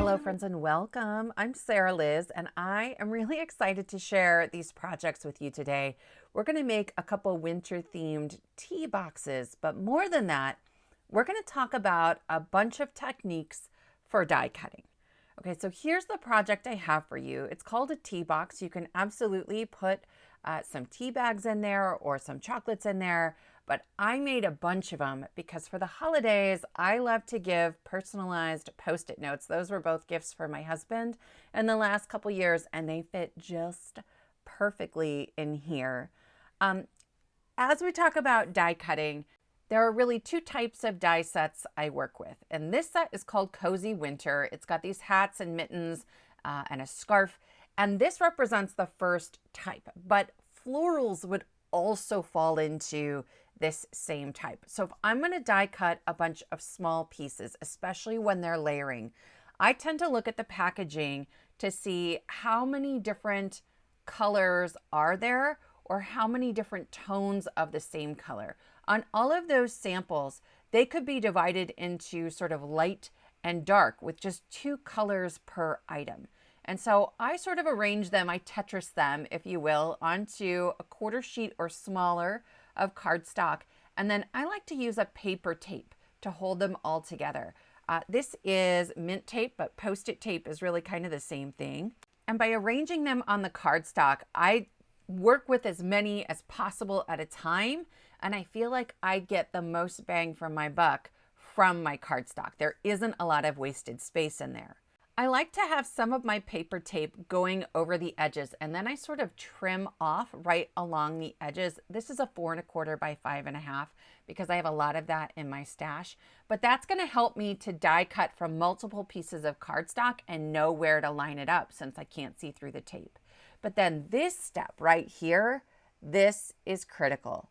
Hello, friends, and welcome. I'm Sara Lihz, and I am really excited to share these projects with you today. We're going to make a couple winter-themed tea boxes, but more than that, we're going to talk about a bunch of techniques for die cutting. Okay, so here's the project I have for you. It's called a tea box. You can absolutely put some tea bags in there or some chocolates in there, but I made a bunch of them because for the holidays, I love to give personalized Post-it notes. Those were both gifts for my husband in the last couple years, and they fit just perfectly in here. As we talk about die cutting, there are really two types of die sets I work with, and this set is called Cozy Winter. It's got these hats and mittens and a scarf, and this represents the first type, but florals would also fall into this same type. So if I'm going to die cut a bunch of small pieces, especially when they're layering, I tend to look at the packaging to see how many different colors are there or how many different tones of the same color. On all of those samples, they could be divided into sort of light and dark with just two colors per item. And so I sort of arrange them, I Tetris them, if you will, onto a quarter sheet or smaller of cardstock. And then I like to use a paper tape to hold them all together. This is mint tape, but Post-it tape is really kind of the same thing. And by arranging them on the cardstock, I work with as many as possible at a time. And I feel like I get the most bang for my buck from my cardstock. There isn't a lot of wasted space in there. I like to have some of my paper tape going over the edges, and then I sort of trim off right along the edges. This is a 4 1/4 by 5 1/2 because I have a lot of that in my stash, but that's going to help me to die cut from multiple pieces of cardstock and know where to line it up since I can't see through the tape. But then this step right here, this is critical.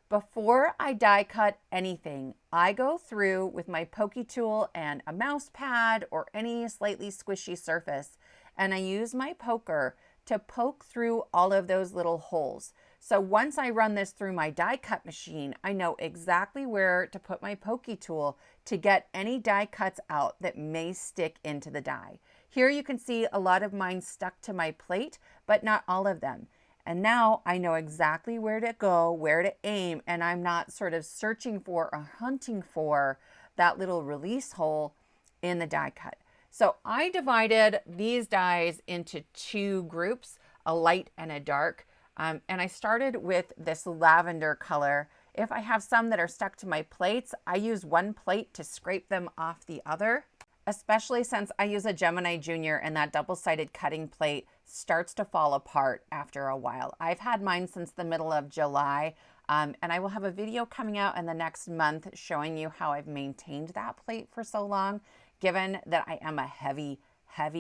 Before I die cut anything, I go through with my pokey tool and a mouse pad or any slightly squishy surface, and I use my poker to poke through all of those little holes. So once I run this through my die cut machine, I know exactly where to put my pokey tool to get any die cuts out that may stick into the die. Here you can see a lot of mine stuck to my plate, but not all of them. And now I know exactly where to go, where to aim, and I'm not sort of searching for or hunting for that little release hole in the die cut. So I divided these dies into two groups, a light and a dark. And I started with this lavender color. If I have some that are stuck to my plates, I use one plate to scrape them off the other, especially since I use a Gemini Junior and that double-sided cutting plate starts to fall apart after a while. I've had mine since the middle of July, and I will have a video coming out in the next month showing you how I've maintained that plate for so long, given that I am a heavy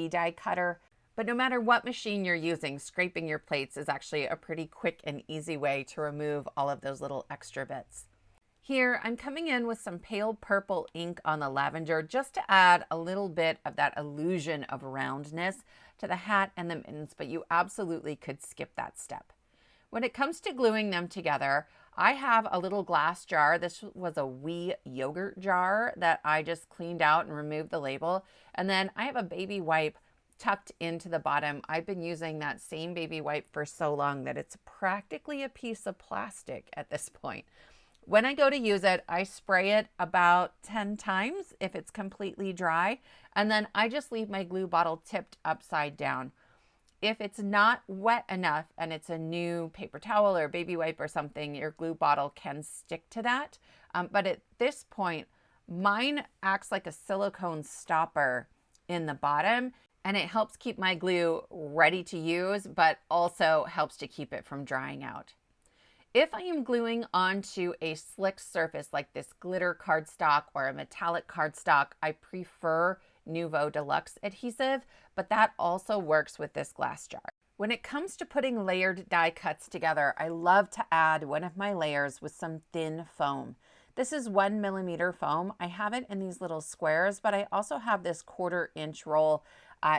die cutter. But no matter what machine you're using, scraping your plates is actually a pretty quick and easy way to remove all of those little extra bits. Here, I'm coming in with some pale purple ink on the lavender just to add a little bit of that illusion of roundness to the hat and the mittens, but you absolutely could skip that step. When it comes to gluing them together, I have a little glass jar. This was a wee yogurt jar that I just cleaned out and removed the label. And then I have a baby wipe tucked into the bottom. I've been using that same baby wipe for so long that it's practically a piece of plastic at this point. When I go to use it, I spray it about 10 times if it's completely dry, and then I just leave my glue bottle tipped upside down. If it's not wet enough and it's a new paper towel or baby wipe or something, your glue bottle can stick to that. But at this point, mine acts like a silicone stopper in the bottom, and it helps keep my glue ready to use, but also helps to keep it from drying out. If I am gluing onto a slick surface like this glitter cardstock or a metallic cardstock, I prefer Nouveau Deluxe adhesive, but that also works with this glass jar. When it comes to putting layered die cuts together, I love to add one of my layers with some thin foam. This is 1 millimeter foam. I have it in these little squares, but I also have this 1/4 inch roll.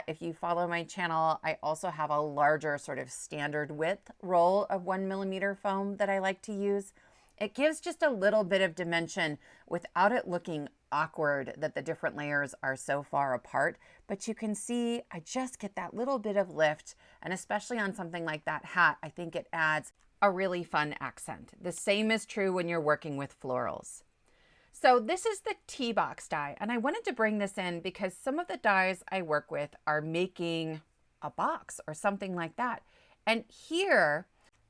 If you follow my channel, I also have a larger sort of standard width roll of 1 millimeter foam that I like to use. It gives just a little bit of dimension without it looking awkward that the different layers are so far apart. But you can see I just get that little bit of lift, and especially on something like that hat, I think it adds a really fun accent. The same is true when you're working with florals. So this is the tea box die, and I wanted to bring this in because some of the dies I work with are making a box or something like that. And here,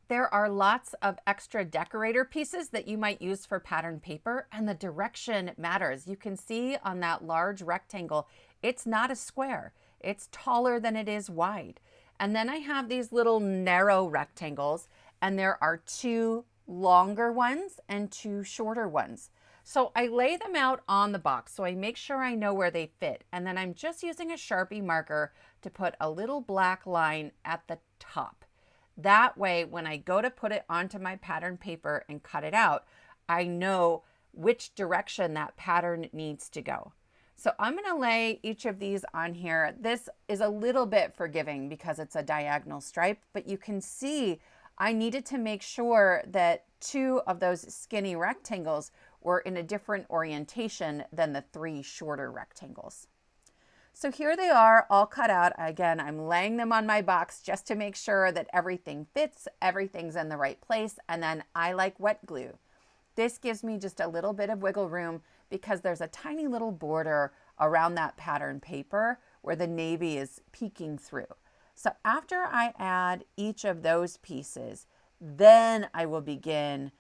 there are lots of extra decorator pieces that you might use for pattern paper, and the direction matters. You can see on that large rectangle, it's not a square. It's taller than it is wide. And then I have these little narrow rectangles, and there are 2 longer ones and 2 shorter ones. So I lay them out on the box so I make sure I know where they fit. And then I'm just using a Sharpie marker to put a little black line at the top. That way, when I go to put it onto my pattern paper and cut it out, I know which direction that pattern needs to go. So I'm going to lay each of these on here. This is a little bit forgiving because it's a diagonal stripe, but you can see I needed to make sure that 2 of those skinny rectangles were in a different orientation than the 3 shorter rectangles. So here they are all cut out. Again, I'm laying them on my box just to make sure that everything fits, everything's in the right place, and then I like wet glue. This gives me just a little bit of wiggle room because there's a tiny little border around that pattern paper where the navy is peeking through. So after I add each of those pieces, then I will begin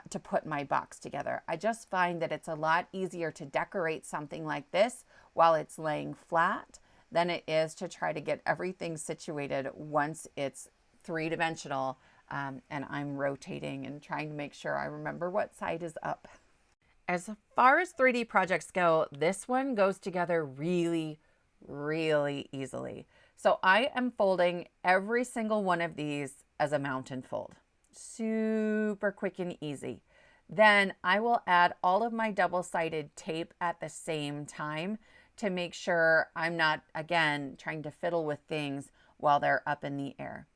to put my box together. I just find that it's a lot easier to decorate something like this while it's laying flat than it is to try to get everything situated once it's 3-dimensional and I'm rotating and trying to make sure I remember what side is up. As far as 3D projects go, this one goes together really, really easily. So I am folding every single one of these as a mountain fold. Super quick and easy. Then I will add all of my double-sided tape at the same time to make sure I'm not, again, trying to fiddle with things while they're up in the air.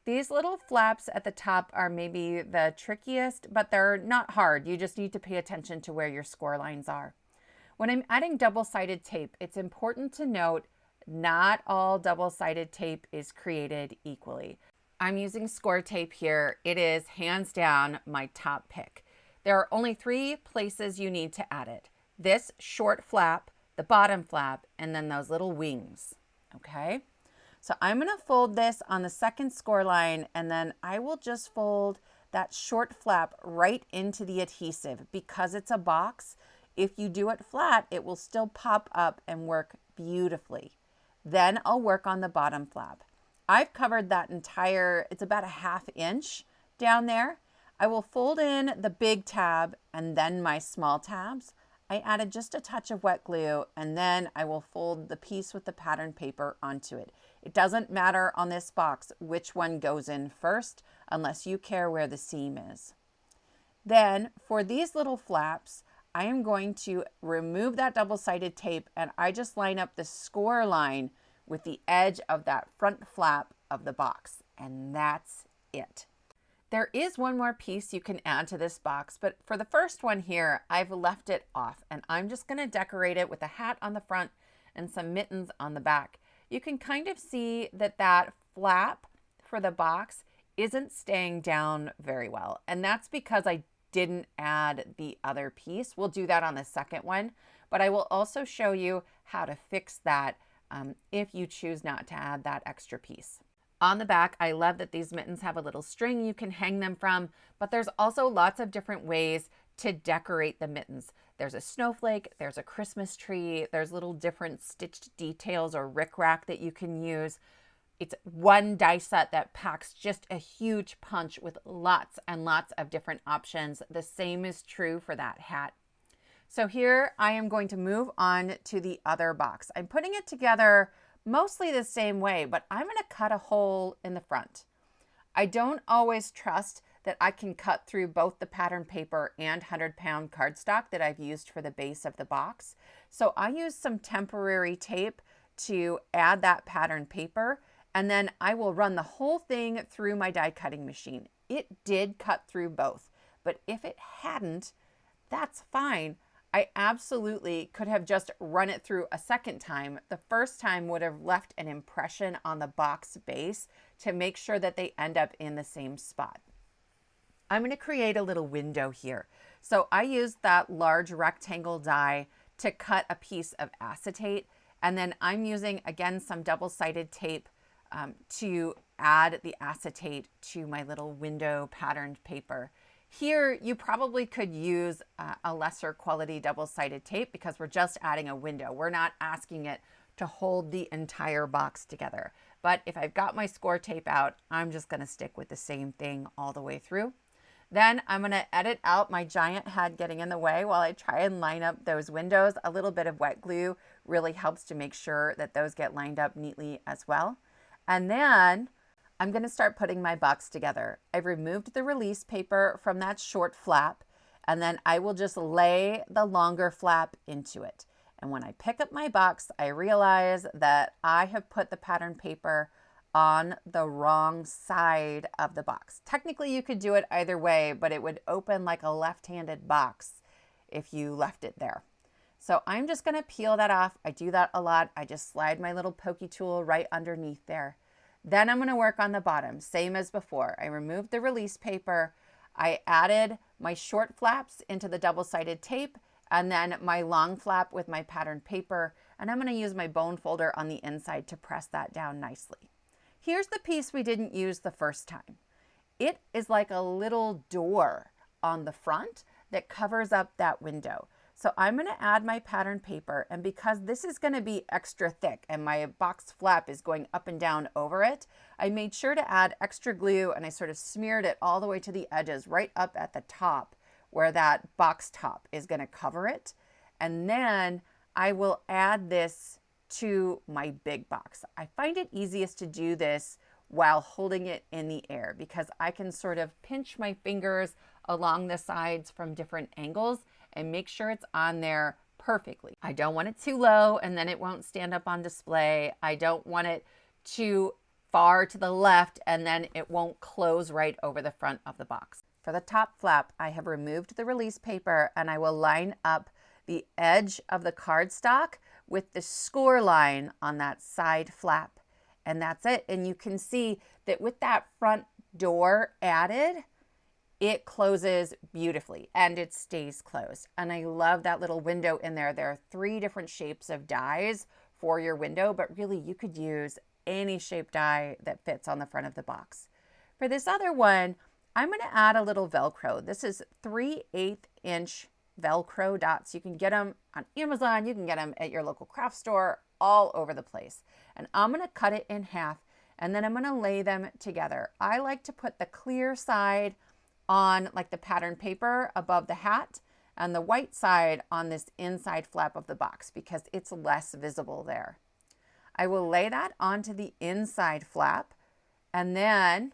These little flaps at the top are maybe the trickiest, but they're not hard. You just need to pay attention to where your score lines are. When I'm adding double-sided tape, it's important to note not all double-sided tape is created equally. I'm using score tape here. It is hands down my top pick. There are only 3 places you need to add it. This short flap, the bottom flap, and then those little wings, okay? So I'm gonna fold this on the second score line, and then I will just fold that short flap right into the adhesive. Because it's a box, if you do it flat, it will still pop up and work beautifully. Then I'll work on the bottom flap. I've covered that entire, it's about a 1/2 inch down there. I will fold in the big tab and then my small tabs. I added just a touch of wet glue, and then I will fold the piece with the pattern paper onto it. It doesn't matter on this box which one goes in first unless you care where the seam is. Then for these little flaps, I am going to remove that double-sided tape, and I just line up the score line with the edge of that front flap of the box, and that's it. There is one more piece you can add to this box, but for the first one here, I've left it off, and I'm just going to decorate it with a hat on the front and some mittens on the back. You can kind of see that that flap for the box isn't staying down very well, and that's because I didn't add the other piece. We'll do that on the second one, but I will also show you how to fix that if you choose not to add that extra piece. On the back, I love that these mittens have a little string you can hang them from, but there's also lots of different ways to decorate the mittens. There's a snowflake, there's a Christmas tree, there's little different stitched details or rickrack that you can use. It's one die set that packs just a huge punch with lots and lots of different options. The same is true for that hat. So here I am going to move on to the other box. I'm putting it together mostly the same way, but I'm going to cut a hole in the front. I don't always trust that I can cut through both the pattern paper and 100-pound cardstock that I've used for the base of the box. So I use some temporary tape to add that pattern paper, and then I will run the whole thing through my die cutting machine. It did cut through both, But if it hadn't, that's fine. I absolutely could have just run it through a second time. The first time would have left an impression on the box base to make sure that they end up in the same spot. I'm going to create a little window here. So I used that large rectangle die to cut a piece of acetate. And then I'm using, again, some double-sided tape to add the acetate to my little window patterned paper. Here, you probably could use a lesser quality double-sided tape because we're just adding a window. We're not asking it to hold the entire box together. But if I've got my score tape out, I'm just going to stick with the same thing all the way through. Then I'm going to edit out my giant head getting in the way while I try and line up those windows. A little bit of wet glue really helps to make sure that those get lined up neatly as well. And then I'm going to start putting my box together. I've removed the release paper from that short flap, and then I will just lay the longer flap into it. And when I pick up my box, I realize that I have put the pattern paper on the wrong side of the box. Technically, you could do it either way, but it would open like a left-handed box if you left it there. So I'm just going to peel that off. I do that a lot. I just slide my little pokey tool right underneath there. Then I'm going to work on the bottom, same as before. I removed the release paper. I added my short flaps into the double-sided tape, and then my long flap with my patterned paper. And I'm going to use my bone folder on the inside to press that down nicely. Here's the piece we didn't use the first time. It is like a little door on the front that covers up that window. So I'm going to add my pattern paper, and because this is going to be extra thick and my box flap is going up and down over it, I made sure to add extra glue, and I sort of smeared it all the way to the edges right up at the top where that box top is going to cover it. And then I will add this to my big box. I find it easiest to do this while holding it in the air because I can sort of pinch my fingers along the sides from different angles and make sure it's on there perfectly. I don't want it too low and then it won't stand up on display. I don't want it too far to the left and then it won't close right over the front of the box. For the top flap, I have removed the release paper and I will line up the edge of the cardstock with the score line on that side flap. And that's it. And you can see that with that front door added, it closes beautifully and it stays closed. And I love that little window in there. There are 3 different shapes of dies for your window, but really you could use any shape die that fits on the front of the box. For this other one, I'm going to add a little Velcro. This is 3/8 inch Velcro dots. You can get them on Amazon. You can get them at your local craft store, all over the place. And I'm going to cut it in half and then I'm going to lay them together. I like to put the clear side on like the pattern paper above the hat and the white side on this inside flap of the box because it's less visible there. I will lay that onto the inside flap and then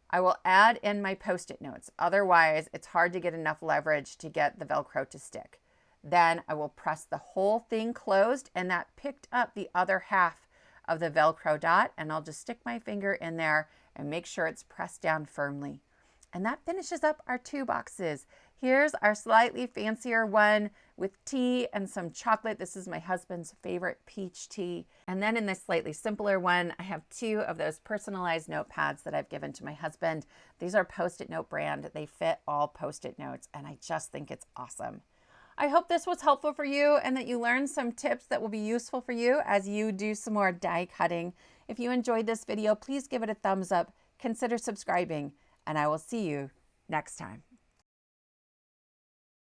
I will add in my Post-it notes. Otherwise, it's hard to get enough leverage to get the Velcro to stick. Then I will press the whole thing closed and that picked up the other half of the Velcro dot and I'll just stick my finger in there and make sure it's pressed down firmly. And that finishes up our 2 boxes. Here's our slightly fancier one with tea and some chocolate. This is my husband's favorite peach tea. And then in this slightly simpler one, I have 2 of those personalized notepads that I've given to my husband. These are Post-it Note brand. They fit all Post-it notes and I just think it's awesome. I hope this was helpful for you and that you learned some tips that will be useful for you as you do some more die cutting. If you enjoyed this video, please give it a thumbs up, consider subscribing, and I will see you next time.